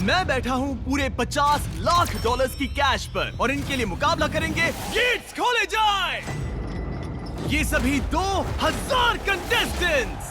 मैं बैठा हूँ पूरे 50 लाख डॉलर्स की कैश पर और इनके लिए मुकाबला करेंगे। गेट्स खोले जाए। ये सभी 2000 कंटेस्टेंट्स।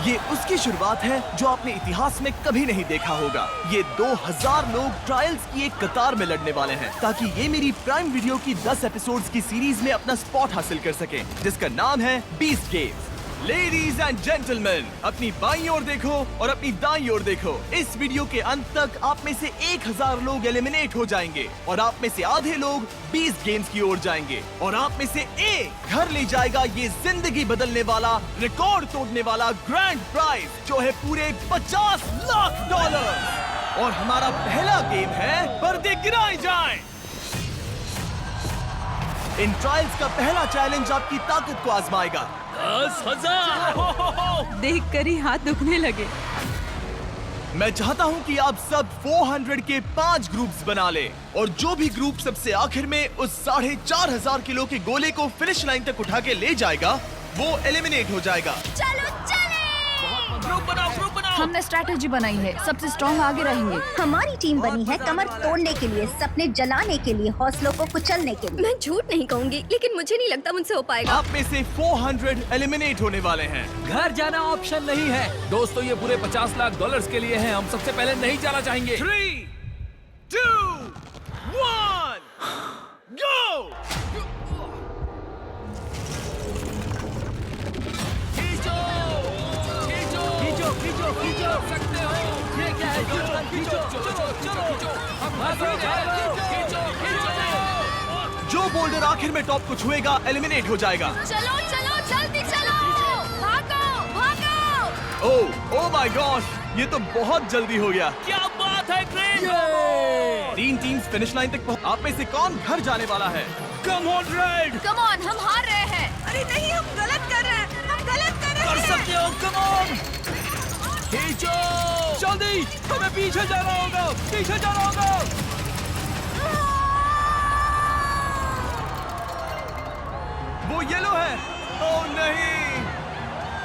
ये उसकी शुरुआत है जो आपने इतिहास में कभी नहीं देखा होगा। ये 2000 लोग ट्रायल्स की एक कतार में लड़ने वाले हैं ताकि ये मेरी प्राइम वीडियो की 10 एपिसोड्स की सीरीज में अपना स्पॉट हासिल कर सकें, जिसका नाम है beast games. Ladies and gentleman, अपनी बाईं ओर देखो और अपनी दाईं ओर देखो। इस वीडियो के अंत तक आप में से 1000 लोग एलिमिनेट हो जाएंगे और आप में से आधे लोग 20 गेम्स की ओर जाएंगे और आप में से एक घर ले जाएगा ये जिंदगी बदलने वाला, रिकॉर्ड तोड़ने वाला ग्रैंड प्राइज, जो है पूरे 50 लाख डॉलर। और हमारा पहला गेम है पर्दे गिराए जाएं। इन ट्रायल्स का पहला चैलेंज आपकी ताकत को आजमाएगा। 10,000 देखकर ही हाथ दुखने लगे। मैं चाहता हूं कि आप सब 400 के 5 ग्रुप्स बना ले और जो भी ग्रुप सबसे आखिर में उस 4,500 किलो के गोले को फिनिश लाइन तक उठा के ले जाएगा, वो एलिमिनेट हो जाएगा। चलो चले। ग्रुप बनाओ, ग्रुप बनाओ। हमने स्ट्रैटेजी बनाई है, सबसे स्ट्रॉन्ग आगे रहेंगे। हमारी टीम बनी है कमर तोड़ने के लिए, सपने जलाने के लिए, हौसलों को कुचलने के लिए। मैं झूठ नहीं कहूंगी, लेकिन मुझे नहीं लगता मुझसे हो पाएगा। आप में से 400 एलिमिनेट होने वाले हैं। घर जाना ऑप्शन नहीं है दोस्तों, ये पूरे 50 लाख डॉलर्स के लिए है। हम सबसे पहले नहीं जाना चाहेंगे। 3, 2, 1, go! खींचो सकते हो। ये क्या है? खींचो चलो हम जो बोल्डर आखिर में टॉप को छुएगा एलिमिनेट हो जाएगा। चलो चलो जल्दी चलो, भागो भागो। ओह माय गॉश, ये तो बहुत जल्दी हो गया। क्या बात है ग्रेट। 3 टीम्स फिनिश लाइन तक पहुंच। आप में से कौन घर जाने वाला है? Come on red. Come on, हम हार रहे हैं। अरे नहीं, हम गलत कर रहे हैं, हम गलत कर रहे कर हैं। सकते हो, कम ऑन। खींचो जल्दी, हमें पीछे जाना होगा, पीछे जाना होगा। वो येलो है। ओह नहीं,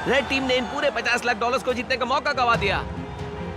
रेड टीम ने इन पूरे 50 लाख डॉलर्स को जीतने का मौका गवा दिया।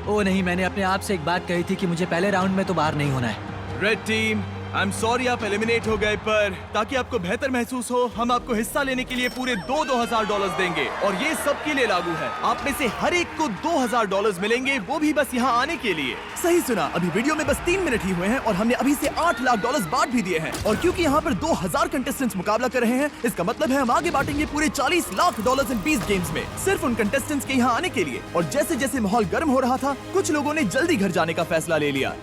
ओ नहीं, मैंने अपने आप से एक बात कही थी कि मुझे पहले राउंड में तो बाहर नहीं होना है। Red team, I am sorry आप एलिमिनेट हो गए, पर ताकि आपको बेहतर महसूस हो, हम आपको हिस्सा लेने के लिए पूरे 2,000 डॉलर्स देंगे और ये सबके लिए लागू है। आप में से हर एक को 2,000 डॉलर्स मिलेंगे, वो भी बस यहाँ आने के लिए। सही सुना, अभी वीडियो में बस 3 मिनट ही हुए हैं और हमने अभी से 8 लाख डॉलर्स बांट भी दिए हैं। और क्योंकि यहाँ पर 2,000 कंटेस्टेंट्स मुकाबला कर रहे हैं, इसका मतलब है हम आगे बांटेंगे पूरे 40 लाख डॉलर्स इन 20 गेम्स में, सिर्फ उन कंटेस्टेंट्स के यहाँ आने के लिए। और जैसे जैसे माहौल गर्म हो रहा था, कुछ लोगों ने जल्दी घर जाने का फैसला ले लिया।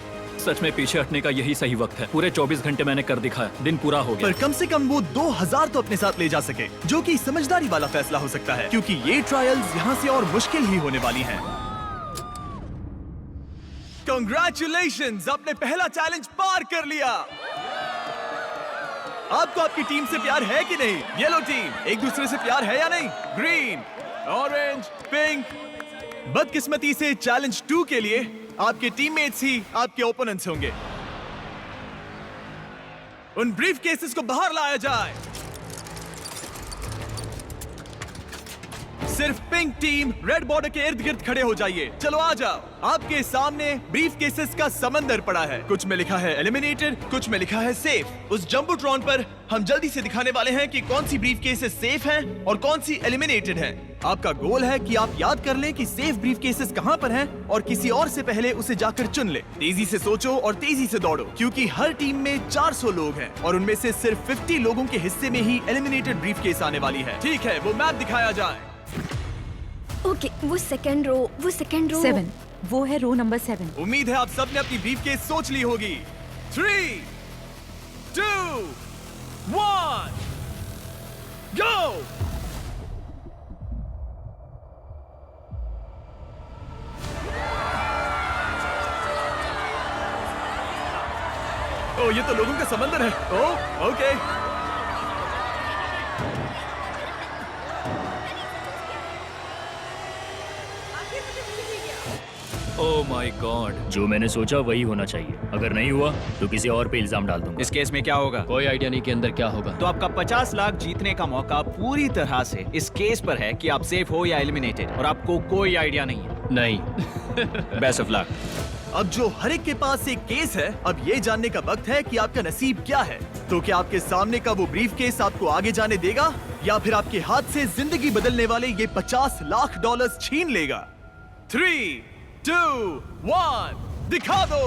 सच में पीछे हटने का यही सही वक्त है। पूरे 24 घंटे मैंने कर दिखाया, दिन पूरा हो गया। पर कम से कम वो 2,000 तो अपने साथ ले जा सके, जो कि समझदारी वाला फैसला हो सकता है, क्योंकि ये ट्रायल्स यहाँ से और मुश्किल ही होने वाली हैं। Congratulations, आपने पहला चैलेंज पार कर लिया। आपको आपकी टीम से प्यार है कि नहीं? येलो टीम, एक दूसरे से प्यार है या नहीं? Green, orange, pink. बदकिस्मती से चैलेंज 2 के लिए आपके टीममेट्स ही आपके ओपोनेंट्स होंगे। उन ब्रीफ केसेस को बाहर लाया जाए। सिर्फ पिंक टीम रेड बॉर्डर के इर्द गिर्द खड़े हो जाइए। चलो आ जाओ। आपके सामने ब्रीफ केसेस का समंदर पड़ा है। कुछ में लिखा है एलिमिनेटेड, कुछ में लिखा है सेफ। उस जंबोट्रॉन पर हम जल्दी से दिखाने वाले हैं कि कौन सी ब्रीफ केसेस सेफ हैं और कौन सी एलिमिनेटेड हैं। आपका गोल है कि आप याद कर लें कि सेफ ब्रीफ केसेस कहां पर हैं और किसी और से पहले उसे जाकर चुन ले। तेजी से सोचो और तेजी से दौड़ो, क्योंकि हर टीम में 400 लोग हैं और उनमें से सिर्फ 50 लोगों के हिस्से में ही एलिमिनेटेड ब्रीफ केस आने वाली है। ठीक है, वो मैप दिखाया जाए। ओके, वो सेकंड रो 7, वो है रो नंबर 7। उम्मीद है आप सबने अपनी ब्रीफ केस सोच ली होगी। 3, 2, 1, गो! ओ, ये तो लोगों का समंदर है। ओ, ओके। ओह माय गॉड, जो मैंने सोचा वही होना चाहिए। अगर नहीं हुआ तो किसी और पे इल्जाम डाल दूंगा। इस केस में क्या होगा? कोई आइडिया नहीं कि अंदर क्या होगा। तो आपका 50 लाख जीतने का मौका पूरी तरह से इस केस पर है कि आप सेफ हो या एलिमिनेटेड, और आपको कोई आइडिया नहीं है। नहीं। Best of luck. अब जो हर एक के पास एक केस है, अब ये जानने का वक्त है कि आपका नसीब क्या है। तो क्या आपके सामने का वो ब्रीफ केस आपको आगे जाने देगा, या फिर आपके हाथ से जिंदगी बदलने वाले ये 50 लाख डॉलर्स छीन लेगा? 3, 2, 1, दिखा दो।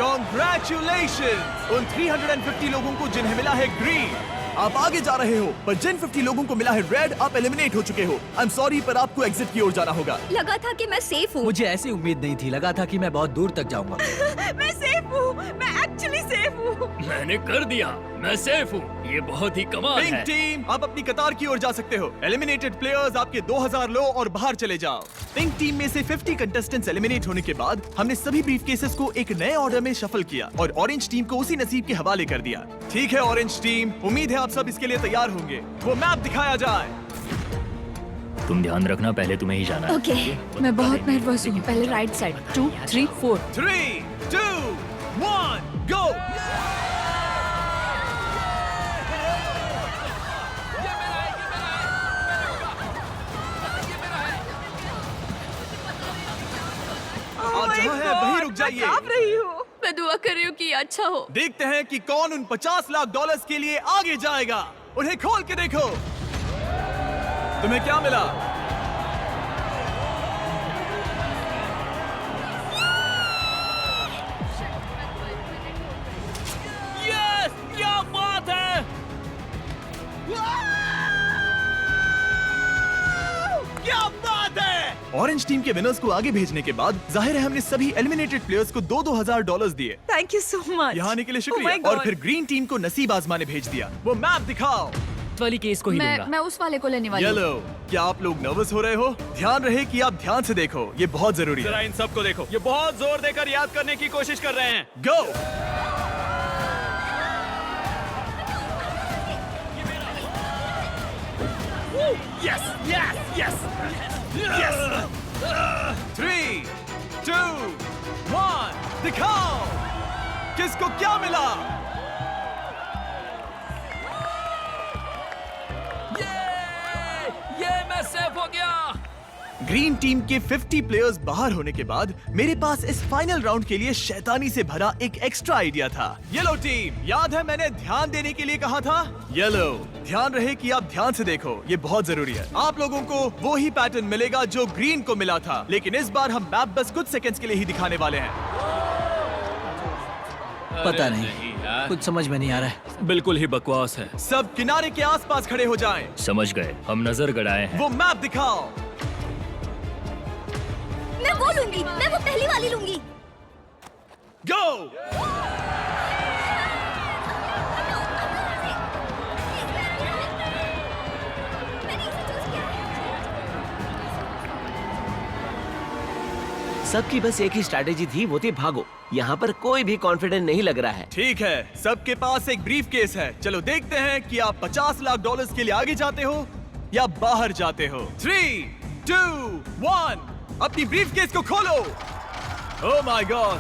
Congratulations उन 350 लोगों को जिन्हें मिला है ग्रीन। आप आगे जा रहे हो, पर जिन 50 लोगों को मिला है रेड, आप एलिमिनेट हो चुके हो। आई एम सॉरी, पर आपको एग्जिट की ओर जाना होगा। लगा था कि मैं सेफ हूँ। मुझे ऐसी उम्मीद नहीं थी, लगा था कि मैं बहुत दूर तक जाऊंगा। मैं सेफ हूँ, मैं एक्चुअली सेफ हूँ। मैंने कर दिया, मैं सेफ हूँ। ये बहुत ही कमाल पिंक है। टीम, आप अपनी कतार की ओर जा सकते हो। एलिमिनेटेड प्लेयर्स आपके 2000 लो और बाहर चले जाओ। पिंक टीम में से 50 कंटेस्टेंट्स एलिमिनेट होने के बाद हमने सभी ब्रीफकेसेस को एक नए ऑर्डर में शफल किया और ऑरेंज टीम को उसी नसीब के हवाले कर दिया। ठीक है ऑरेंज टीम, उम्मीद है आप सब इसके लिए तैयार होंगे। वो मैप दिखाया जाए। तुम ध्यान रखना, पहले तुम्हें ही जाना है। ओके। मैं बहुत नर्वस हूँ। पहले राइट साइड, 2, 3, 4। 3, 2, 1, गो। आप जहाँ हैं वहीं रुक जाइए। कांप रही हूँ। मैं दुआ कर रही हूँ कि ये अच्छा हो। देखते हैं कि कौन उन 50 लाख डॉलर्स के लिए आगे जाएगा। उन्हें खोल के देखो। तुम्हें क्या मिला? यस, क्या बात है। क्या बात है! ऑरेंज टीम के विनर्स को आगे भेजने के बाद जाहिर है हमने सभी एलिमिनेटेड प्लेयर्स को 2-2 हजार डॉलर्स दिए। Thank you so much. यहाँ आने के लिए Oh शुक्रिया। my और God. फिर ग्रीन टीम को नसीब आजमाने भेज दिया। वो मैप दिखाओ। वाली केस को ही लूंगा। मैं उस वाले को लेने वाली हूँ। येलो, क्या आप लोग नर्वस हो रहे हो? ध्यान रहे कि आप ध्यान से देखो, ये बहुत जरूरी जरा है। इन सबको देखो, ये बहुत जोर देकर याद करने की कोशिश कर रहे हैं। Go. Yes, yes, yes, yes. 3, 2, 1, दिखाओ किसको क्या मिला। ये मैं सेफ हो गया। ग्रीन टीम के 50 प्लेयर्स बाहर होने के बाद मेरे पास इस फाइनल राउंड के लिए शैतानी से भरा एक एक्स्ट्रा आइडिया था। येलो टीम, याद है मैंने ध्यान देने के लिए कहा था? येलो, ध्यान रहे कि आप ध्यान से देखो, ये बहुत जरूरी है। आप लोगों को वो ही पैटर्न मिलेगा जो ग्रीन को मिला था, लेकिन इस बार हम मैप बस कुछ सेकंड्स के लिए ही दिखाने वाले हैं। पता नहीं, कुछ समझ में नहीं आ रहा है। बिल्कुल ही बकवास है। सब किनारे के आसपास खड़े हो जाएं। समझ गए, हम नजर गड़ाए हैं। वो मैप दिखाओ। मैं वो लूंगी, मैं वो पहली वाली लूंगी। गो। सबकी बस एक ही स्ट्रैटेजी थी, वो थी भागो। यहाँ पर कोई भी कॉन्फिडेंट नहीं लग रहा है। ठीक है, सबके पास एक ब्रीफ केस है। चलो देखते हैं कि आप 50 लाख डॉलर्स के लिए आगे जाते हो या बाहर जाते हो। 3, 2, 1, अपनी ब्रीफ केस को खोलो। ओह माय गॉड,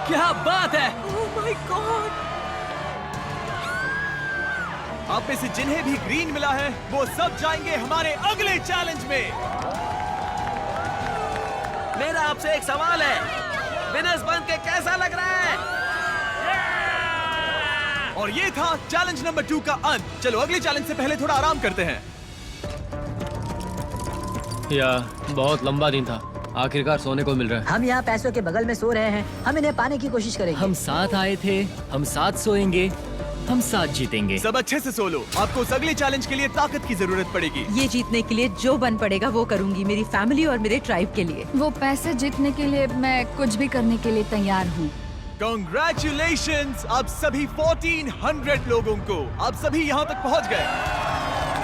क्या बात है! Oh my God. आप में से जिन्हें भी ग्रीन मिला है वो सब जाएंगे हमारे अगले चैलेंज में। मेरा आपसे एक सवाल है, विनर्स बन के कैसा लग रहा है? और ये था चैलेंज नंबर 2 का अंत। चलो अगले चैलेंज से पहले थोड़ा आराम करते हैं। बहुत लंबा दिन था, आखिरकार सोने को मिल रहा है। हम यहाँ पैसों के बगल में सो रहे हैं, हम इन्हें पाने की कोशिश करेंगे। हम साथ आए थे, हम साथ सोएंगे, हम साथ जीतेंगे। सब अच्छे से सो लो, आपको उस अगले चैलेंज के लिए ताकत की जरूरत पड़ेगी। ये जीतने के लिए जो बन पड़ेगा वो करूंगी, मेरी फैमिली और मेरे ट्राइब के लिए। वो पैसे जीतने के लिए मैं कुछ भी करने के लिए तैयार हूँ। Congratulations आप सभी 1400 लोगों को, आप सभी यहाँ तक पहुँच गए।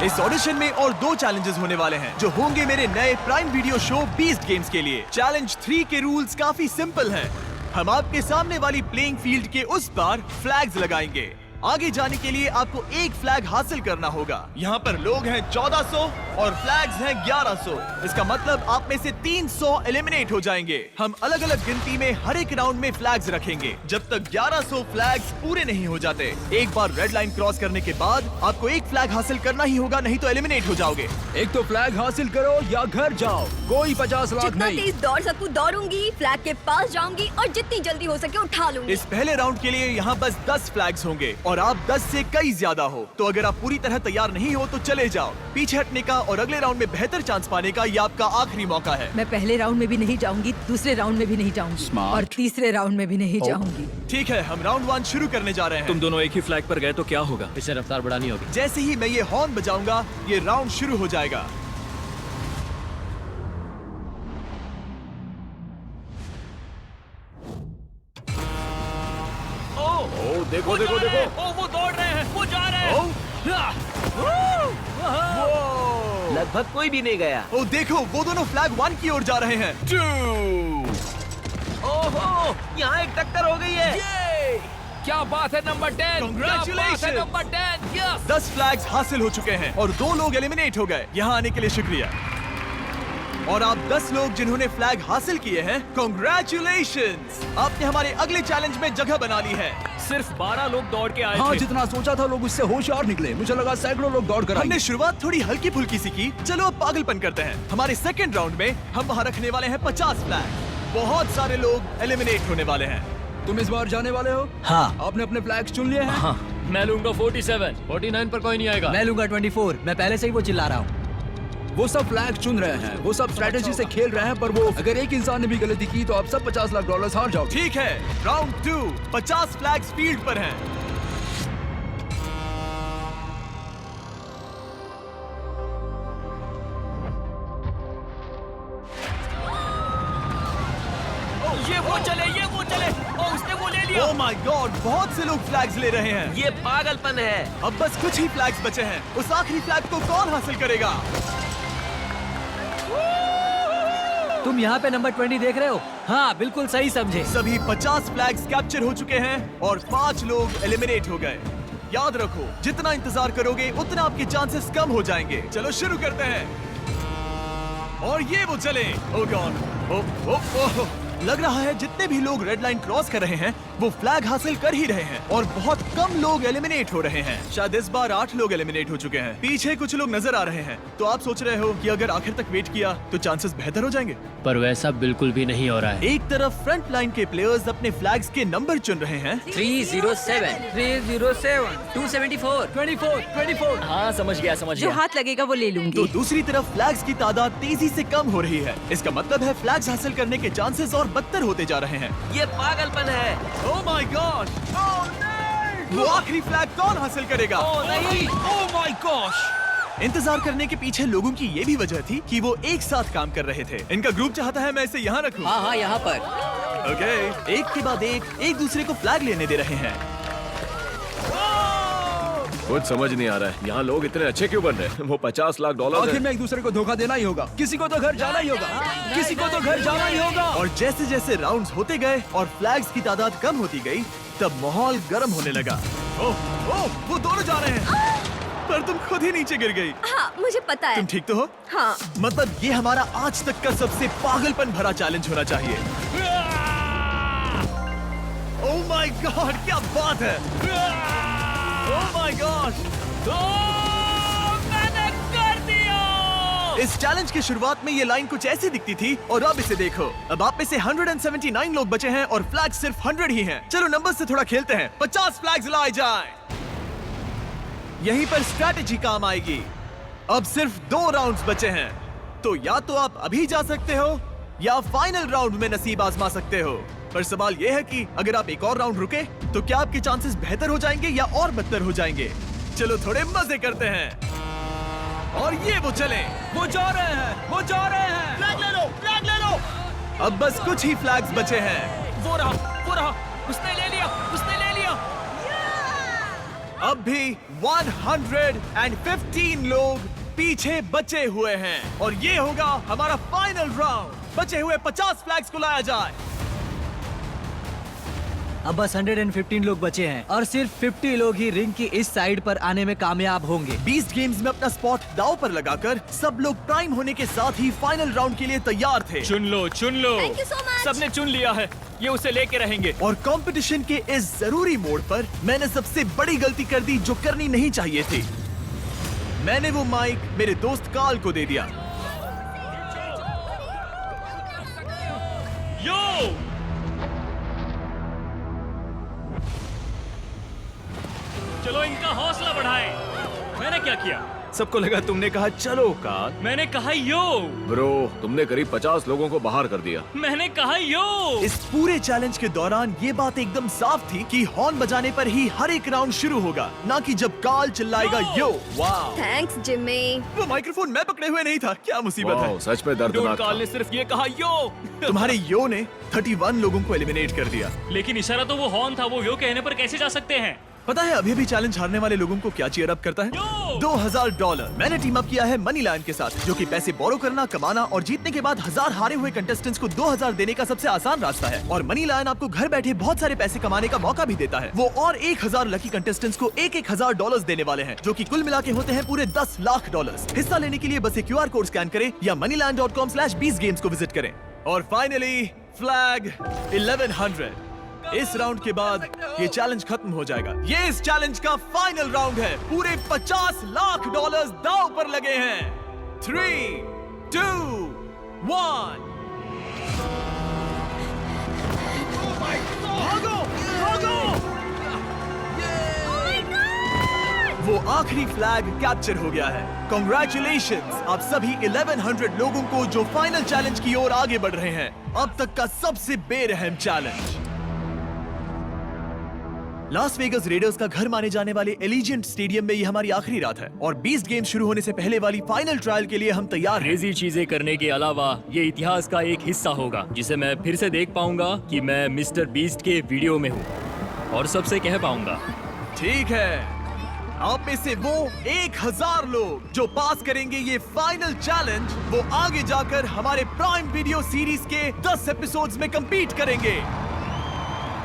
इस ऑडिशन में और 2 चैलेंजेस होने वाले हैं जो होंगे मेरे नए prime video show beast games के लिए। चैलेंज 3 के रूल्स काफी सिंपल हैं। हम आपके सामने वाली प्लेइंग फील्ड के उस पार फ्लैग्स लगाएंगे। आगे जाने के लिए आपको एक फ्लैग हासिल करना होगा। यहाँ पर लोग हैं 1400 और फ्लैग्स हैं 1100। इसका मतलब आप में से 300 एलिमिनेट हो जाएंगे। हम अलग अलग गिनती में हर एक राउंड में फ्लैग्स रखेंगे जब तक 1100 फ्लैग्स पूरे नहीं हो जाते। एक बार रेड लाइन क्रॉस करने के बाद आपको एक फ्लैग हासिल करना ही होगा, नहीं तो एलिमिनेट हो जाओगे। एक तो फ्लैग हासिल करो या घर जाओ, कोई 50 लाख जितना नहीं। तेज दौड़ सकूं दौड़ूंगी, फ्लैग के पास जाऊंगी और जितनी जल्दी हो सके उठा लूंगी। इस पहले राउंड के लिए यहाँ बस 10 फ्लैग्स होंगे और आप 10 से कई ज्यादा हो, तो अगर आप पूरी तरह तैयार नहीं हो तो चले जाओ। पीछे हटने का और अगले राउंड में बेहतर चांस पाने का ये आपका आखिरी मौका है। मैं पहले राउंड में भी नहीं जाऊंगी, दूसरे राउंड में भी नहीं जाऊंगी Smart. और तीसरे राउंड में भी नहीं जाऊंगी। ठीक है, हम राउंड 1 शुरू करने जा रहे हैं। तुम दोनों एक ही फ्लैग पर गए तो क्या होगा? इसे रफ्तार बढ़ानी होगी। जैसे ही मैं ये हॉर्न बजाऊंगा ये राउंड शुरू हो जाएगा। ओ देखो देखो देखो, ओ वो दौड़ रहे हैं, वो जा रहे हैं। लगभग कोई भी नहीं गया। ओ देखो, वो दोनों फ्लैग 1 की ओर जा रहे हैं। 2 ओहो, यहाँ एक टक्कर हो गई है। क्या बात है number 10। Congratulations! Number 10। Yes. 10 flags हासिल हो चुके हैं और 2 लोग एलिमिनेट हो गए। यहाँ आने के लिए शुक्रिया। और आप 10 लोग जिन्होंने फ्लैग हासिल किए हैं, कांग्रेचुलेशंस! आपने हमारे अगले चैलेंज में जगह बना ली है। सिर्फ 12 लोग दौड़ के आए हाँ, थे। जितना सोचा था लोग उससे होशियार निकले। मुझे लगा सैकड़ों लोग दौड़ कर हमने आएंगे। शुरुआत थोड़ी हल्की फुल्की सी की, चलो अब पागलपन करते हैं। हमारे सेकंड राउंड में हम वहाँ रखने वाले हैं 50 फ्लैग। बहुत सारे लोग एलिमिनेट होने वाले हैं। तुम इस बार जाने वाले हो? हाँ। आपने अपने फ्लैग्स चुन लिए हैं? मैं लूंगा 47, 49 पर कोई नहीं आएगा। मैं लूंगा 24। मैं पहले से ही वो चिल्ला रहा हूँ। वो सब फ्लैग चुन रहे हैं, वो सब स्ट्रेटेजी से खेल रहे हैं, पर वो अगर एक इंसान ने भी गलती की तो आप सब $50 लाख हार जाओगे। ठीक है, राउंड 2 50 फ्लैग्स फील्ड पर हैं। ये वो चले, ओ उसने वो ले लिया। ओह माय गॉड, बहुत से लोग फ्लैग्स ले रहे हैं। ये पागलपन है। अब बस कुछ ही फ्लैग्स बचे हैं। उस आखिरी फ्लैग को कौन हासिल करेगा? तुम यहाँ पे नंबर 20 देख रहे हो? हाँ, बिल्कुल सही समझे। सभी 50 फ्लैग्स कैप्चर हो चुके हैं और 5 लोग एलिमिनेट हो गए। याद रखो, जितना इंतजार करोगे उतना आपके चांसेस कम हो जाएंगे। चलो शुरू करते हैं। और ये वो चले। ओह गॉड, लग रहा है जितने भी लोग रेड लाइन क्रॉस कर रहे हैं वो फ्लैग हासिल कर ही रहे हैं और बहुत कम लोग एलिमिनेट हो रहे हैं। शायद इस बार 8 लोग एलिमिनेट हो चुके हैं। पीछे कुछ लोग नजर आ रहे हैं, तो आप सोच रहे हो कि अगर आखिर तक वेट किया तो चांसेस बेहतर हो जाएंगे। पर वैसा बिल्कुल भी नहीं हो रहा है। एक तरफ फ्रंट लाइन के प्लेयर्स अपने फ्लैग्स के नंबर चुन रहे हैं 307, 307, 274, 24, 24। हाँ समझ गया जो हाथ लगेगा वो ले तो लूंगी। दूसरी तरफ फ्लैग्स की तादाद तेजी से कम हो रही है। इसका मतलब है फ्लैग्स हासिल करने के चांसेस और बदतर होते जा रहे हैं। ये पागलपन है। ओह माय गॉड, वो आखिरी फ्लैग कौन हासिल करेगा? Oh my gosh! इंतजार करने के पीछे लोगों की ये भी वजह थी कि वो एक साथ काम कर रहे थे। इनका ग्रुप चाहता है मैं इसे यहाँ रखूं। हाँ हाँ, यहाँ पर। ओके, एक के बाद एक दूसरे को फ्लैग लेने दे रहे हैं। कुछ समझ नहीं आ रहा है, यहाँ लोग इतने अच्छे क्यों बन रहे हैं? वो $50 लाख आखिर है। में एक दूसरे को धोखा देना ही होगा। किसी को तो घर जाना ही होगा। किसी को तो घर जाना ही होगा। और जैसे जैसे राउंड्स होते गए और फ्लैग्स की तादाद कम होती गई, तब माहौल गर्म होने लगा। ओह, वो दोनों जा रहे हैं। पर तुम खुद ही नीचे गिर गई। हाँ मुझे पता है। तुम ठीक तो हो? हाँ। मतलब ये हमारा आज तक का सबसे पागलपन भरा चैलेंज होना चाहिए। ओह माय गॉड, क्या बात है! ओह माय गॉड, मैंने कर दिया। इस चैलेंज की शुरुआत में ये लाइन कुछ ऐसी दिखती थी और अब इसे देखो। अब आप में से 179 लोग बचे हैं और फ्लैग सिर्फ 100 ही हैं। चलो नंबर से थोड़ा खेलते हैं। 50 फ्लैग्स लाए जाएं। यहीं पर स्ट्रैटेजी काम आएगी। अब सिर्फ 2 राउंड्स बचे हैं, तो या तो आप अभी जा सकते हो या फाइनल राउंड में नसीब आजमा सकते हो। पर सवाल यह है कि अगर आप एक और राउंड रुके तो क्या आपके चांसेस बेहतर हो जाएंगे या और बदतर हो जाएंगे। चलो थोड़े मजे करते हैं। और ये वो चले, वो जा रहे हैं, वो जा रहे हैं। फ्लैग ले लो, फ्लैग ले लो। अब बस कुछ ही फ्लैग्स बचे हैं। वो रहा, उसने ले लिया। अब भी 115 लोग पीछे बचे हुए हैं और ये होगा हमारा फाइनल राउंड। बचे हुए 50 फ्लैग्स को लाया जाए। अब बस 115 लोग बचे हैं और सिर्फ 50 लोग ही रिंग की इस साइड पर आने में कामयाब होंगे। बीस्ट गेम्स में अपना स्पॉट दांव पर लगाकर सब लोग प्राइम होने के साथ ही फाइनल राउंड के लिए तैयार थे। चुन लो, चुन लो। Thank you so much. सबने चुन लिया है, ये उसे लेके रहेंगे। और कंपटीशन के इस जरूरी मोड़ पर मैंने सबसे बड़ी गलती कर दी जो करनी नहीं चाहिए थी। मैंने वो माइक मेरे दोस्त कार्ल को दे दिया। यो! चलो इनका हौसला बढ़ाएं। मैंने क्या किया? सबको लगा तुमने कहा चलो कार्ल। मैंने कहा यो। ब्रो, तुमने करीब 50 लोगों को बाहर कर दिया। मैंने कहा यो। इस पूरे चैलेंज के दौरान ये बात एकदम साफ थी कि हॉर्न बजाने पर ही हर एक राउंड शुरू होगा, ना कि जब कार्ल चिल्लाएगा यो। वाह! थैंक्स जिम्मी। वो माइक्रोफोन मैं पकड़े हुए नहीं था, क्या मुसीबत है। वाह, सच में दर्दनाक कार्ल था। ने सिर्फ ये कहा यो। तुम्हारे यो ने 31 लोगों को एलिमिनेट कर दिया। लेकिन इशारा तो वो हॉर्न था, वो यो कहने पर कैसे जा सकते हैं? पता है अभी भी चैलेंज हारने वाले लोगों को क्या चीयर अप करता है? $2000। मैंने टीम अप किया है मनी लायन के साथ, जो कि पैसे बोरो करना, कमाना और जीतने के बाद 1000 हारे हुए कंटेस्टेंट्स को 2000 देने का सबसे आसान रास्ता है। और मनी लायन आपको घर बैठे बहुत सारे पैसे कमाने का मौका भी देता है। वो और 1000 लकी कंटेस्टेंट्स को $1000 देने वाले हैं, जो कि कुल मिला के होते हैं पूरे $10 लाख। हिस्सा लेने के लिए बस एक QR कोड स्कैन करें या moneyland.com/beastgames को विजिट करें। और फाइनली फ्लैग 1100। इस राउंड के बाद ये चैलेंज खत्म हो जाएगा। ये इस चैलेंज का फाइनल राउंड है। पूरे $50 लाख दांव पर लगे हैं। 3, 2, 1। भागो, भागो! वो आखिरी फ्लैग कैप्चर हो गया है। Congratulations आप सभी 1100 लोगों को जो फाइनल चैलेंज की ओर आगे बढ़ रहे हैं। अब तक का सबसे बेरहम चैलेंज। लास वेगस रेडर्स का घर माने जाने वाले एलिजेंट स्टेडियम में ये हमारी आखिरी रात है और बीस्ट गेम शुरू होने से पहले वाली फाइनल ट्रायल के लिए हम तैयार हैं। क्रेजी चीजें करने के अलावा ये इतिहास का एक हिस्सा होगा जिसे मैं फिर से देख पाऊंगा कि मैं मिस्टर बीस्ट के वीडियो में हूँ और सबसे कह पाऊंगा। ठीक है, आप में से वो 1000 लोग जो पास करेंगे ये फाइनल चैलेंज, वो आगे जाकर हमारे प्राइम वीडियो सीरीज के 10 एपिसोड्स में compete करेंगे।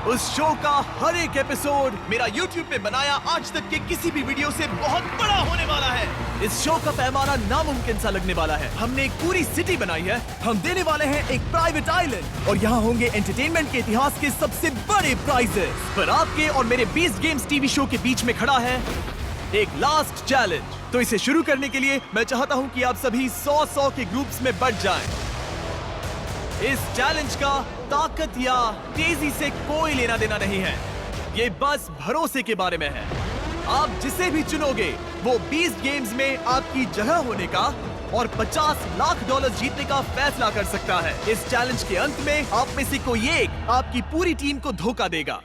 उस शो का हर एक एपिसोड मेरा YouTube पे बनाया आज तक के किसी भी वीडियो से बहुत बड़ा होने वाला है। इस शो का पैमाना नामुमकिन सा लगने वाला है। हमने एक पूरी सिटी बनाई है। हम देने वाले हैं एक प्राइवेट आइलैंड और यहाँ होंगे एंटरटेनमेंट के इतिहास के सबसे बड़े प्राइजेस। पर आपके और मेरे बीस्ट गेम्स टीवी शो के बीच में खड़ा है एक लास्ट चैलेंज। तो इसे शुरू करने के लिए मैं चाहता हूँ कि आप सभी 100-100 के ग्रुप्स में बंट जाएं। इस चैलेंज का ताकत या तेजी से कोई लेना देना नहीं है, ये बस भरोसे के बारे में है। आप जिसे भी चुनोगे वो बीस्ट गेम्स में आपकी जगह होने का और $50 लाख जीतने का फैसला कर सकता है। इस चैलेंज के अंत में आप में से कोई एक आपकी पूरी टीम को धोखा देगा।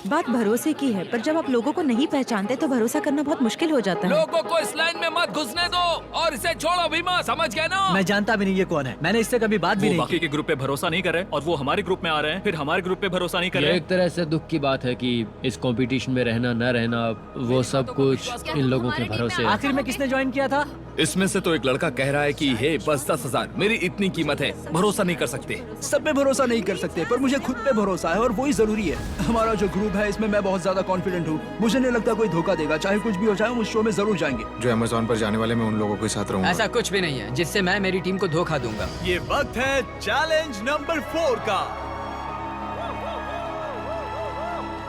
बात भरोसे की है, पर जब आप लोगों को नहीं पहचानते तो भरोसा करना बहुत मुश्किल हो जाता है। लोगों को इस लाइन में मत घुसने दो और इसे छोड़ो भी मत, समझ गए ना? मैं जानता भी नहीं ये कौन है, मैंने इससे कभी बात भी नहीं बाकी के ग्रुप पे भरोसा नहीं कर रहे और वो हमारे ग्रुप में आ रहे हैं, फिर हमारे ग्रुप पे भरोसा नहीं कर ये रहे। एक तरह से दुख की बात है कि इस कंपटीशन में रहना न रहना वो सब कुछ इन लोगों के भरोसे। आखिर में किसने ज्वाइन किया था? इसमें से तो एक लड़का कह रहा है कि हे बस 10,000 मेरी इतनी कीमत है, भरोसा नहीं कर सकते। सब पे भरोसा नहीं कर सकते, पर मुझे खुद पे भरोसा है और वही जरूरी है। हमारा जो ग्रुप है इसमें मैं बहुत ज्यादा कॉन्फिडेंट हूँ। मुझे नहीं लगता कोई धोखा देगा, चाहे कुछ भी हो जाए, हम उस शो में जरूर जाएंगे। जो अमेज़न पर जाने वाले मैं उन लोगों के साथ रहूंगा। ऐसा कुछ भी नहीं है जिससे मैं मेरी टीम को धोखा दूंगा। ये वक्त है चैलेंज नंबर 4 का।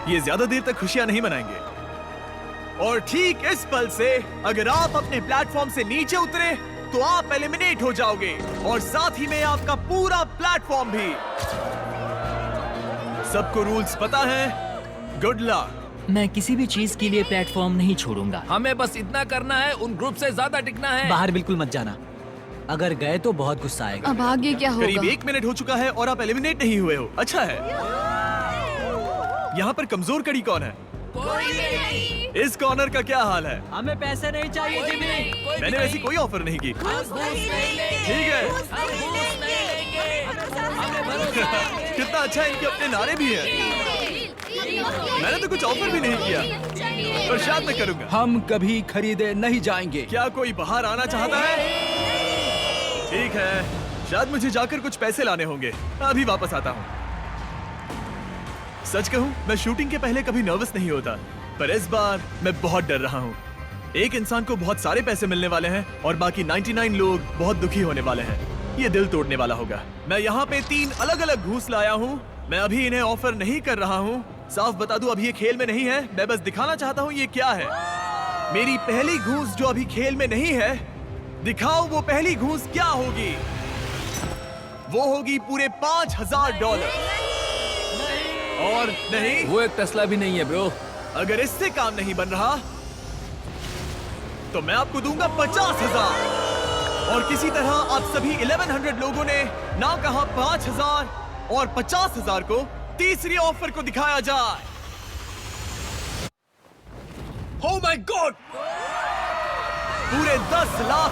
ये ज्यादा देर तक खुशियां नहीं मनाएंगे और ठीक इस पल से अगर आप अपने प्लेटफॉर्म से नीचे उतरे तो आप एलिमिनेट हो जाओगे और साथ ही में आपका पूरा प्लेटफॉर्म भी। सबको रूल्स पता है? Good luck. मैं किसी भी चीज के लिए प्लेटफॉर्म नहीं छोड़ूंगा। हमें बस इतना करना है, उन ग्रुप से ज्यादा टिकना है। बाहर बिल्कुल मत जाना, अगर गए तो बहुत गुस्सा आएगा। अब आगे क्या होगा? करीब 1 मिनट हो चुका है और आप एलिमिनेट नहीं हुए हो। अच्छा है। यहाँ पर कमजोर कड़ी कौन है? इस कॉर्नर का क्या हाल है? हमें पैसे नहीं चाहिए जिमी। मैंने वैसी कोई ऑफर नहीं की। ठीक है। कितना अच्छा है, इनके अपने नारे भी हैं। मैंने तो कुछ ऑफर भी नहीं किया, पर शायद मैं करूंगा। हम कभी खरीदे नहीं जाएंगे। क्या कोई बाहर आना चाहता है? ठीक है, शायद मुझे जाकर कुछ पैसे लाने होंगे। अभी वापस आता हूँ। सच कहूं, मैं शूटिंग के पहले कभी नर्वस नहीं होता, पर इस बार मैं बहुत डर रहा हूं। एक इंसान को बहुत सारे पैसे मिलने वाले हैं और बाकी 99 लोग बहुत दुखी होने वाले हैं। ये दिल तोड़ने वाला होगा। मैं यहाँ पे 3 अलग अलग घूस लाया हूँ। मैं अभी इन्हें ऑफर नहीं कर रहा हूँ। साफ बता दूं, अभी ये खेल में नहीं है। मैं बस दिखाना चाहता हूँ ये क्या है। मेरी पहली घूस जो अभी खेल में नहीं है, दिखाओ वो पहली घूस क्या होगी। वो होगी पूरे $5000। और नहीं, वो एक टेस्ला भी नहीं है ब्रो। अगर इससे काम नहीं बन रहा तो मैं आपको दूंगा 50,000। और किसी तरह आप सभी 1100 लोगों ने ना कहा 5000 और 50,000 को तीसरी ऑफर को दिखाया जाए। Oh my God! पूरे $10 लाख।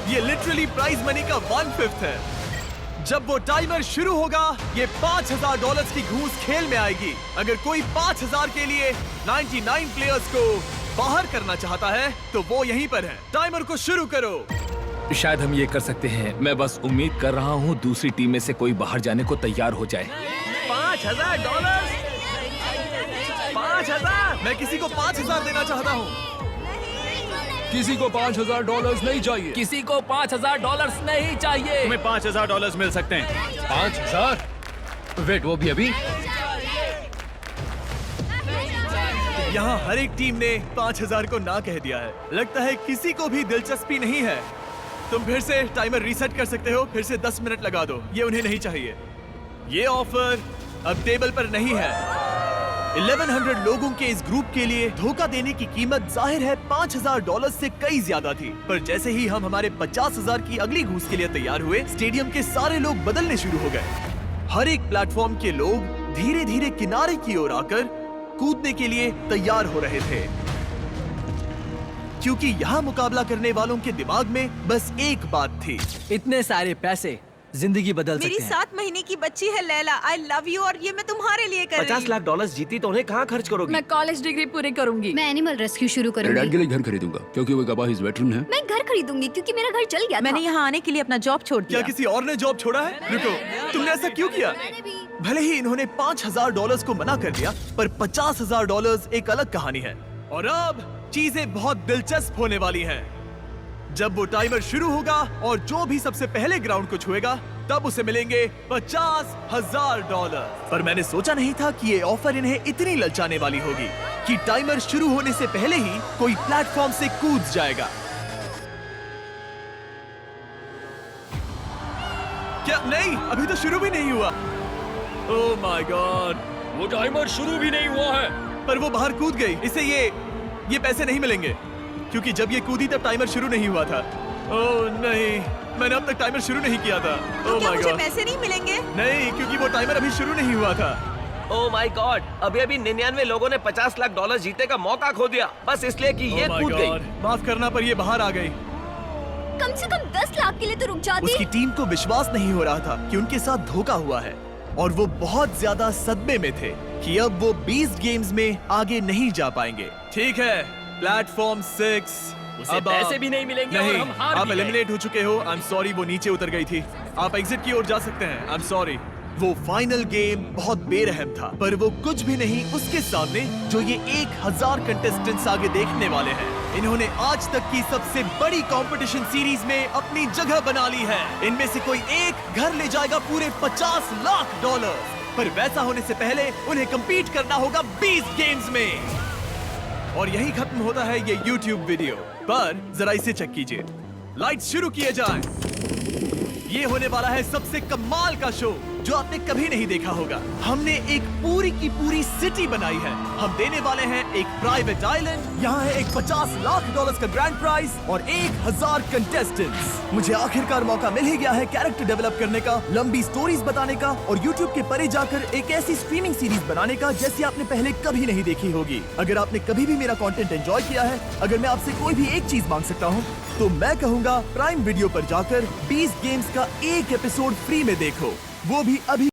ये लिटरली प्राइज मनी का 1/5 है। जब वो टाइमर शुरू होगा, ये $5000 की घूस खेल में आएगी। अगर कोई 5000 के लिए 99 प्लेयर्स को बाहर करना चाहता है तो वो यहीं पर है। टाइमर को शुरू करो। शायद हम ये कर सकते हैं। मैं बस उम्मीद कर रहा हूँ दूसरी टीम में से कोई बाहर जाने को तैयार हो जाए। $5000। 5000। मैं किसी को 5000 देना चाहता हूँ। किसी को $5000 नहीं चाहिए। किसी को $5000 नहीं चाहिए। तुम्हें $5000 मिल सकते हैं। 5000? वेट, वो भी अभी? यहाँ हर एक टीम ने 5000 को ना कह दिया है। लगता है किसी को भी दिलचस्पी नहीं है। तुम फिर से टाइमर रीसेट कर सकते हो। फिर से 10 मिनट लगा दो। ये उन्हें नहीं चाहिए। ये ऑफर अब टेबल पर नहीं है। 1100 लोगों के इस ग्रुप के लिए धोखा देने की कीमत जाहिर है $5000 से कई ज्यादा थी। पर जैसे ही हम हमारे 50,000 की अगली घूस के लिए तैयार हुए, स्टेडियम के सारे लोग बदलने शुरू हो गए। हर एक प्लेटफॉर्म के लोग धीरे धीरे किनारे की ओर आकर कूदने के लिए तैयार हो रहे थे, क्योंकि यहाँ मुकाबला करने वालों के दिमाग में बस एक बात थी। इतने सारे पैसे जिंदगी बदल मेरी सकते हैं। 7 महीने की बच्ची है लैला। आई लव यू और ये मैं तुम्हारे लिए कर रही $50 हूँ। लाख जीती तो उन्हें कहाँ खर्च करोगी? मैं कॉलेज डिग्री पूरी करूंगी। मैं एनिमल रेस्क्यू शुरू डैड करूंगी। के लिए घर खरीदूंगा क्योंकि वो गवाह वेटरन है। मैं घर खरीदूंगी क्योंकि मेरा घर चल गया था। मैंने यहाँ आने के लिए अपना जॉब छोड़ क्या दिया। किसी और ने जॉब छोड़ा है? रुको, तुमने ऐसा क्यों किया? भले ही इन्होंने $5000 को मना कर दिया, पर $50,000 एक अलग कहानी है। और अब चीजें बहुत दिलचस्प होने वाली हैं। जब वो टाइमर शुरू होगा और जो भी सबसे पहले ग्राउंड को छुएगा, तब उसे मिलेंगे $50,000। पर मैंने सोचा नहीं था कि ये ऑफर इन्हें इतनी ललचाने वाली होगी कि टाइमर शुरू होने से पहले ही कोई प्लेटफॉर्म से कूद जाएगा। क्या? नहीं, अभी तो शुरू भी नहीं हुआ। ओह माय गॉड, वो टाइमर शुरू भी नहीं हुआ है। पर वो बाहर कूद गई। इसे ये पैसे नहीं मिलेंगे, क्योंकि जब ये कूदी तब टाइमर शुरू नहीं हुआ था। ओह नहीं, मैंने अब तक टाइमर शुरू नहीं किया था। तो ओह क्या माय मुझे गॉड, पैसे नहीं मिलेंगे? नहीं, क्योंकि वो टाइमर अभी शुरू नहीं हुआ था। ओह माय गॉड, अभी 99 लोगों ने $50 लाख जीतने का मौका खो दिया, बस इसलिए कि ये Oh my कूद God, गई। माफ करना, पर ये बाहर आ गई। कम से कम 10 लाख के लिए तो रुक जाती। उसकी टीम को विश्वास नहीं हो रहा था कि उनके साथ धोखा हुआ है, और वो बहुत ज्यादा सदमे में थे कि अब वो 20 गेम्स में आगे नहीं जा पाएंगे। ठीक है, प्लेटफॉर्म 6। उसे पैसे भी नहीं मिलेंगे और हम हार आप भी गए। एलिमिनेट हो चुके हो। आई एम सॉरी, वो नीचे उतर गई थी। आप एग्जिट की ओर जा सकते हैं। I am sorry. वो फाइनल गेम बहुत बेरहम था, पर वो कुछ भी नहीं उसके सामने जो ये 1000 कंटेस्टेंट्स आगे देखने वाले हैं। इन्होंने आज तक की सबसे बड़ी कंपटीशन सीरीज में अपनी जगह बना ली है। इनमें से कोई एक घर ले जाएगा पूरे $50 लाख। पर वैसा होने से पहले उन्हें compete करना होगा 20 गेम्स में। और यही खत्म होता है ये YouTube वीडियो। पर जरा इसे चेक कीजिए। लाइट्स शुरू किए जाएं। ये होने वाला है सबसे कमाल का शो जो आपने कभी नहीं देखा होगा। हमने एक पूरी की पूरी सिटी बनाई है। हम देने वाले हैं एक प्राइवेट आइलैंड। यहाँ है एक $50 लाख का ग्रैंड प्राइज और 1000 कंटेस्टेंट्स। मुझे आखिरकार मौका मिल ही गया है कैरेक्टर डेवलप करने का, लंबी स्टोरीज बताने का और YouTube के परे जाकर एक ऐसी स्ट्रीमिंग सीरीज बनाने का जैसी आपने पहले कभी नहीं देखी होगी। अगर आपने कभी भी मेरा कंटेंट एंजॉय किया है, अगर मैं आपसे कोई भी एक चीज मांग सकता हूँ, तो मैं कहूँगा प्राइम वीडियो पर जाकर 20 गेम्स का एक एपिसोड फ्री में देखो, वो भी अभी।